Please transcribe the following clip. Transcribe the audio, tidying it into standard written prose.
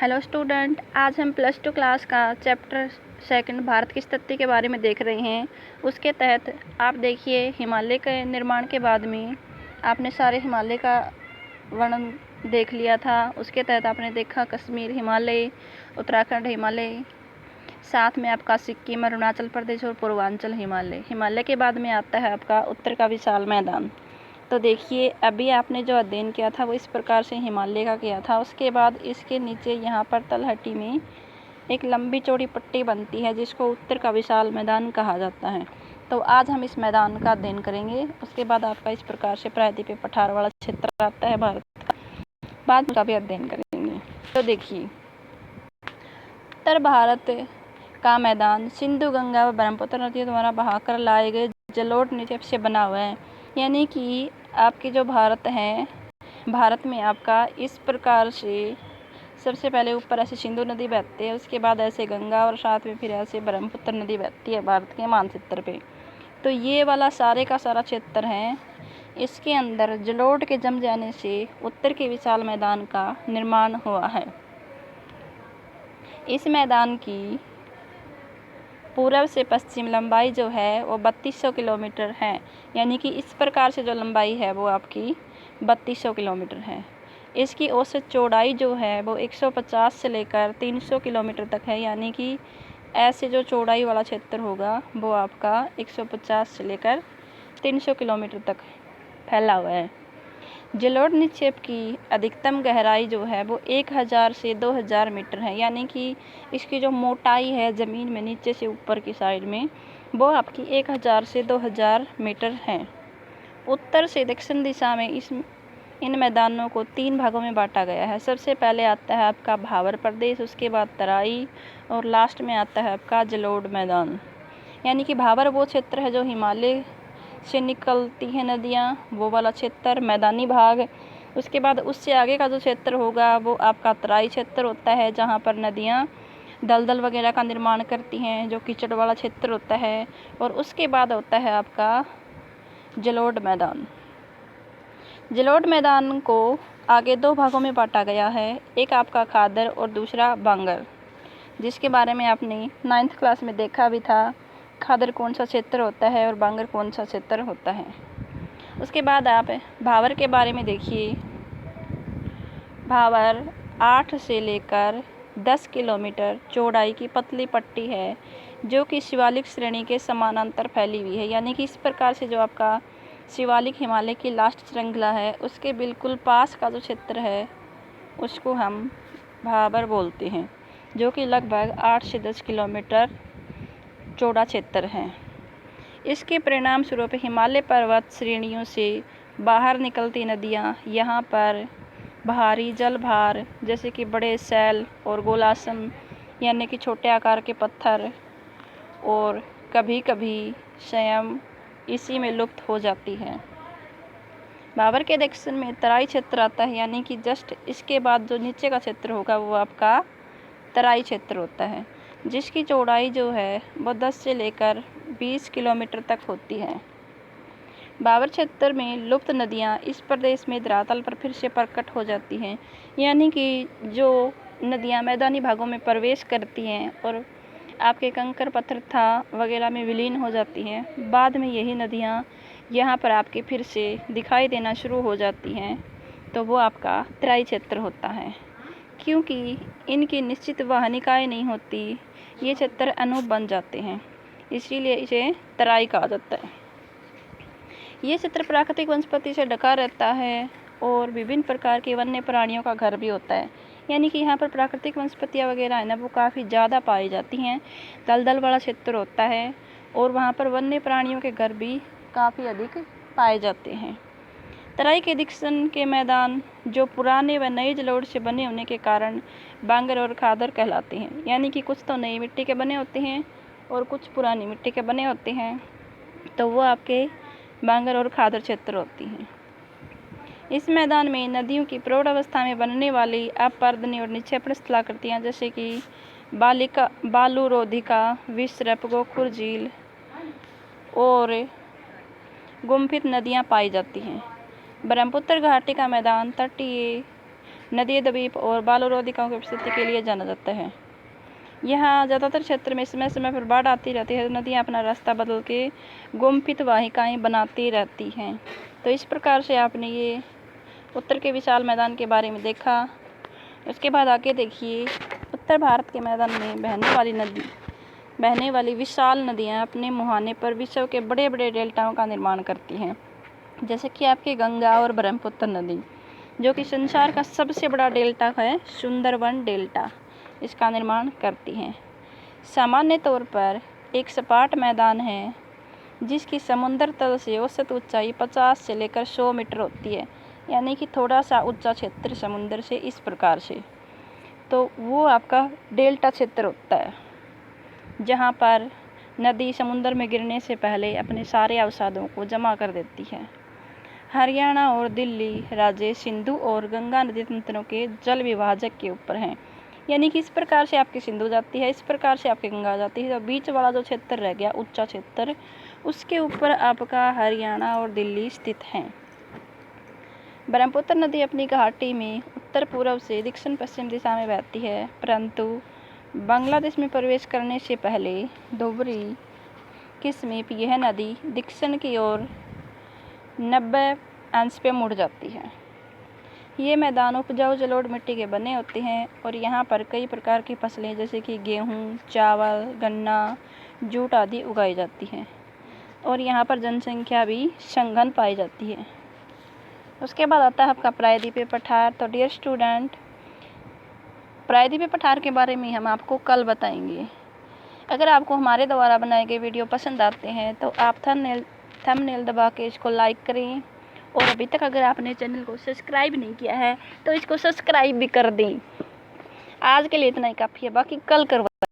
Hello student, आज हम plus two class का चैप्टर सेकंड भारत की स्थिति के बारे में देख रहे हैं। उसके तहत आप देखिए, हिमालय के निर्माण के बाद में आपने सारे हिमालय का वर्णन देख लिया था। उसके तहत आपने देखा कश्मीर हिमालय, उत्तराखंड हिमालय, साथ में आपका सिक्किम, अरुणाचल प्रदेश और पूर्वांचल हिमालय। हिमालय के बाद में आता है आपका उत्तर का विशाल मैदान। तो देखिए, अभी आपने जो अध्ययन किया था वो इस प्रकार से हिमालय का किया था। उसके बाद इसके नीचे यहाँ पर तलहटी में एक लंबी चौड़ी पट्टी बनती है जिसको उत्तर का विशाल मैदान कहा जाता है। तो आज हम इस मैदान का अध्ययन करेंगे। उसके बाद आपका इस प्रकार से प्रायद्वीपीय पठार वाला क्षेत्र आता है भारत का, बाद का भी अध्ययन करेंगे। तो देखिए, उत्तर भारत का मैदान सिंधु, गंगा व ब्रह्मपुत्र नदियों द्वारा बहाकर लाए गए जलोढ़ निक्षेप से बना हुआ है। यानी कि आपके जो भारत है, भारत में आपका इस प्रकार से सबसे पहले ऊपर ऐसे सिंधु नदी बहती है, उसके बाद ऐसे गंगा और साथ में फिर ऐसे ब्रह्मपुत्र नदी बहती है भारत के मानचित्र पे। तो ये वाला सारे का सारा क्षेत्र है, इसके अंदर जलोढ़ के जम जाने से उत्तर के विशाल मैदान का निर्माण हुआ है। इस मैदान की पूर्व से पश्चिम लंबाई जो है वो 3200 किलोमीटर है। यानी कि इस प्रकार से जो लंबाई है वो आपकी 3200 किलोमीटर है। इसकी औसत चौड़ाई जो है वो 150 से लेकर 300 किलोमीटर तक है। यानी कि ऐसे जो चौड़ाई वाला क्षेत्र होगा वो आपका 150 से लेकर 300 किलोमीटर तक फैला हुआ है। जलोढ़ निक्षेप की अधिकतम गहराई जो है वो 1000 से 2000 मीटर है। यानी कि इसकी जो मोटाई है ज़मीन में नीचे से ऊपर की साइड में वो आपकी 1000 से 2000 मीटर है। उत्तर से दक्षिण दिशा में इन मैदानों को 3 भागों में बांटा गया है। सबसे पहले आता है आपका भाबर प्रदेश, उसके बाद तराई और लास्ट में आता है आपका जलोढ़ मैदान। यानी कि भाबर वो क्षेत्र है जो हिमालय से निकलती हैं नदियाँ, वो वाला क्षेत्र मैदानी भाग। उसके बाद उससे आगे का जो क्षेत्र होगा वो आपका तराई क्षेत्र होता है, जहाँ पर नदियाँ दलदल वगैरह का निर्माण करती हैं, जो कीचड़ वाला क्षेत्र होता है। और उसके बाद होता है आपका जलोढ़ मैदान। जलोढ़ मैदान को आगे 2 भागों में बांटा गया है, एक आपका खादर और दूसरा बांगर, जिसके बारे में आपने 9th क्लास में देखा भी था। खादर कौन सा क्षेत्र होता है और बांगर कौन सा क्षेत्र होता है। उसके बाद आप भाबर के बारे में देखिए। भाबर 8 से लेकर 10 किलोमीटर चौड़ाई की पतली पट्टी है जो कि शिवालिक श्रेणी के समानांतर फैली हुई है। यानी कि इस प्रकार से जो आपका शिवालिक हिमालय की लास्ट श्रृंखला है उसके बिल्कुल पास का जो क्षेत्र है उसको हम भाबर बोलते हैं, जो कि लगभग 8 से 10 किलोमीटर चौड़ा क्षेत्र है। इसके परिणाम स्वरूप हिमालय पर्वत श्रेणियों से बाहर निकलती नदियाँ यहाँ पर भारी जलभार जैसे कि बड़े सैल और गोलासन यानी कि छोटे आकार के पत्थर और कभी कभी स्वयं इसी में लुप्त हो जाती है। भाबर के दक्षिण में तराई क्षेत्र आता है, यानी कि जस्ट इसके बाद जो नीचे का क्षेत्र होगा वो आपका तराई क्षेत्र होता है, जिसकी चौड़ाई जो है वो 10 से लेकर 20 किलोमीटर तक होती है। भाबर क्षेत्र में लुप्त नदियाँ इस प्रदेश में धरातल पर फिर से प्रकट हो जाती हैं। यानी कि जो नदियाँ मैदानी भागों में प्रवेश करती हैं और आपके कंकर पत्थर था वगैरह में विलीन हो जाती हैं, बाद में यही नदियाँ यहाँ पर आपके फिर से दिखाई देना शुरू हो जाती हैं, तो वो आपका तराई क्षेत्र होता है। क्योंकि इनकी निश्चित वाहनिकाएँ नहीं होती, ये क्षेत्र अनूप बन जाते हैं, इसीलिए इसे तराई कहा जाता है। ये क्षेत्र प्राकृतिक वनस्पति से ढका रहता है और विभिन्न प्रकार के वन्य प्राणियों का घर भी होता है। यानी कि यहाँ पर प्राकृतिक वनस्पतियाँ वगैरह है ना, वो काफ़ी ज़्यादा पाई जाती हैं। दलदल वाला क्षेत्र होता है और वहाँ पर वन्य प्राणियों के घर भी काफ़ी अधिक पाए जाते हैं। तराई के दक्षिण के मैदान जो पुराने व नए जलोढ़ से बने होने के कारण बांगर और खादर कहलाते हैं। यानी कि कुछ तो नई मिट्टी के बने होते हैं और कुछ पुरानी मिट्टी के बने होते हैं, तो वो आपके बांगर और खादर क्षेत्र होती हैं। इस मैदान में नदियों की प्रौढ़ अवस्था में बनने वाली अपरदनी और निक्षेपण स्थलाकृतियाँ जैसे कि बालूरोधिका, विसर्प, गोखुर झील और गुम्फित नदियाँ पाई जाती हैं। ब्रह्मपुत्र घाटी का मैदान तटीय नदी द्वीप और बालू अधिकाओं की उपस्थिति के लिए जाना जाता है। यहाँ ज़्यादातर क्षेत्र में समय समय पर बाढ़ आती रहती है। नदियाँ अपना रास्ता बदल के गुम्फित वाहिकाएँ बनाती रहती हैं। तो इस प्रकार से आपने ये उत्तर के विशाल मैदान के बारे में देखा। उसके बाद आगे देखिए, उत्तर भारत के मैदान में बहने वाली विशाल नदियाँ अपने मुहाने पर विश्व के बड़े बड़े डेल्टाओं का निर्माण करती हैं, जैसे कि आपकी गंगा और ब्रह्मपुत्र नदी, जो कि संसार का सबसे बड़ा डेल्टा है, सुंदरबन डेल्टा, इसका निर्माण करती हैं। सामान्य तौर पर एक सपाट मैदान है जिसकी समुद्र तल से औसत ऊंचाई 50 से लेकर 100 मीटर होती है, यानी कि थोड़ा सा ऊंचा क्षेत्र समुद्र से इस प्रकार से, तो वो आपका डेल्टा क्षेत्र होता है, जहाँ पर नदी समुद्र में गिरने से पहले अपने सारे अवसादों को जमा कर देती है। हरियाणा और दिल्ली राज्य सिंधु और गंगा नदी तंत्रों के जल विभाजक के ऊपर हैं, यानी कि इस प्रकार से आपकी सिंधु जाती है, इस प्रकार से आपकी गंगा जाती है। तो बीच वाला जो क्षेत्र रह गया, ऊंचा क्षेत्र, उसके ऊपर आपका हरियाणा और दिल्ली स्थित हैं। ब्रह्मपुत्र नदी अपनी घाटी में उत्तर पूर्व से दक्षिण पश्चिम दिशा में बहती है, परंतु बांग्लादेश में प्रवेश करने से पहले धोबरी के समीप यह नदी दक्षिण की ओर 90 अंश पे मुड़ जाती है। ये मैदान उपजाऊ जलोढ़ मिट्टी के बने होते हैं और यहाँ पर कई प्रकार की फसलें जैसे कि गेहूँ, चावल, गन्ना, जूट आदि उगाई जाती हैं और यहाँ पर जनसंख्या भी सघन पाई जाती है। उसके बाद आता है आपका प्रायद्वीपीय पठार। तो डियर स्टूडेंट, प्रायद्वीपीय पठार के बारे में हम आपको कल बताएंगे। अगर आपको हमारे द्वारा बनाए गए वीडियो पसंद आते हैं तो आप थंबनेल दबा के इसको लाइक करें, और अभी तक अगर आपने चैनल को सब्सक्राइब नहीं किया है तो इसको सब्सक्राइब भी कर दें। आज के लिए इतना ही काफ़ी है, बाकी कल करवा